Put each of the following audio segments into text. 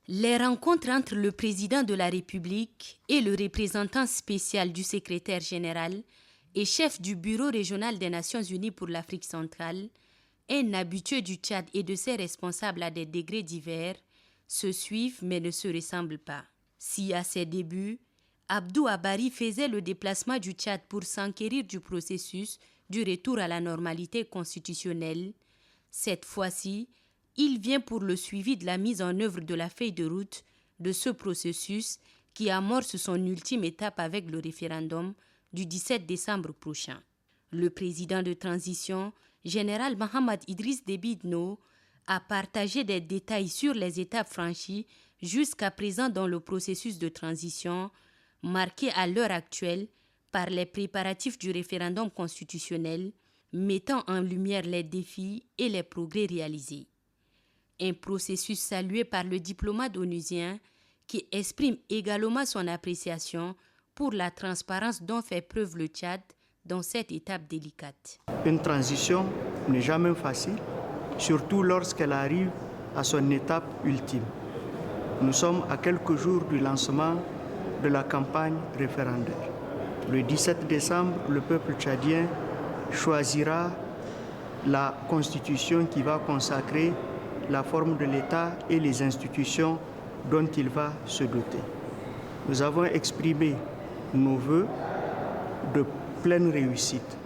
Les rencontres entre le président de la République et le représentant spécial du secrétaire général et chef du bureau régional des Nations Unies pour l'Afrique centrale, un habitué du Tchad et de ses responsables à des degrés divers, se suivent mais ne se ressemblent pas. Si à ses débuts, Abdou Abari faisait le déplacement du Tchad pour s'enquérir du processus du retour à la normalité constitutionnelle, cette fois-ci, il vient pour le suivi de la mise en œuvre de la feuille de route de ce processus qui amorce son ultime étape avec le référendum du 17 décembre prochain. Le président de transition, général Mohamed Idriss Déby Itno, a partagé des détails sur les étapes franchies jusqu'à présent dans le processus de transition, marqué à l'heure actuelle par les préparatifs du référendum constitutionnel, mettant en lumière les défis et les progrès réalisés. Un processus salué par le diplomate onusien qui exprime également son appréciation pour la transparence dont fait preuve le Tchad dans cette étape délicate. Une transition n'est jamais facile, surtout lorsqu'elle arrive à son étape ultime. Nous sommes à quelques jours du lancement de la campagne référendaire. Le 17 décembre, le peuple tchadien choisira la constitution qui va consacrer la forme de l'État et les institutions dont il va se doter. Nous avons exprimé nos vœux de pleine réussite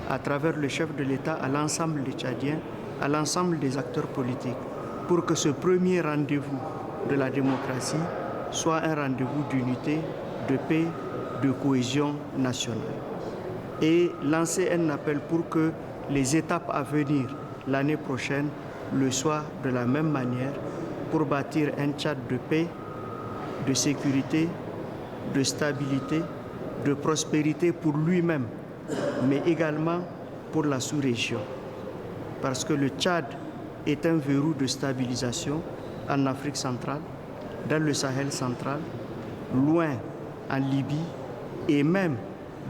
à travers le chef de l'État à l'ensemble des Tchadiens, à l'ensemble des acteurs politiques, pour que ce premier rendez-vous de la démocratie soit un rendez-vous d'unité, de paix, de cohésion nationale. Et lancer un appel pour que les étapes à venir l'année prochaine le soient de la même manière pour bâtir un Tchad de paix, de sécurité, de stabilité, de prospérité pour lui-même, mais également pour la sous-région. Parce que le Tchad est un verrou de stabilisation en Afrique centrale, dans le Sahel central, loin en Libye et même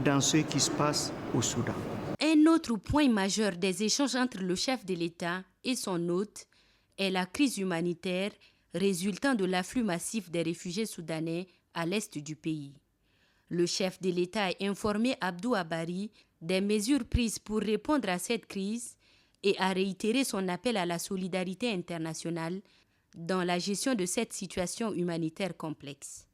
dans ce qui se passe au Soudan. Un autre point majeur des échanges entre le chef de l'État et son hôte est la crise humanitaire résultant de l'afflux massif des réfugiés soudanais à l'est du pays. Le chef de l'État a informé Abdou Abari des mesures prises pour répondre à cette crise et a réitéré son appel à la solidarité internationale dans la gestion de cette situation humanitaire complexe.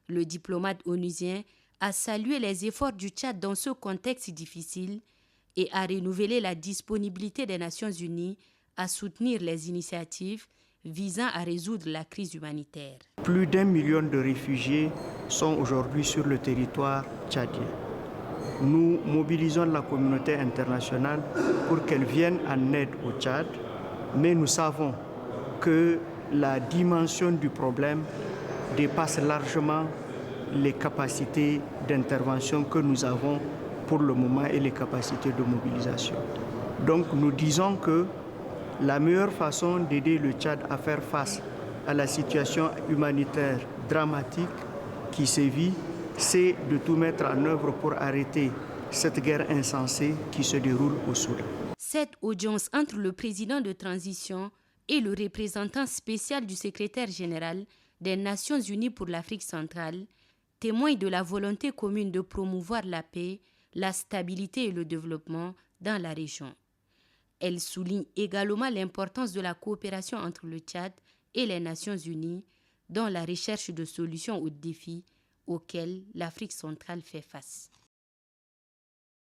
Le diplomate onusien a salué les efforts du Tchad dans ce contexte difficile et a renouvelé la disponibilité des Nations Unies à soutenir les initiatives visant à résoudre la crise humanitaire. Plus d'1 million de réfugiés sont aujourd'hui sur le territoire tchadien. Nous mobilisons la communauté internationale pour qu'elle vienne en aide au Tchad, mais nous savons que la dimension du problème dépasse largement les capacités d'intervention que nous avons pour le moment et les capacités de mobilisation. Donc nous disons que la meilleure façon d'aider le Tchad à faire face à la situation humanitaire dramatique qui sévit, c'est de tout mettre en œuvre pour arrêter cette guerre insensée qui se déroule au Soudan. Cette audience entre le président de transition et le représentant spécial du secrétaire général des Nations Unies pour l'Afrique centrale témoigne de la volonté commune de promouvoir la paix, la stabilité et le développement dans la région. Elle souligne également l'importance de la coopération entre le Tchad et les Nations Unies dans la recherche de solutions aux défis auxquels l'Afrique centrale fait face.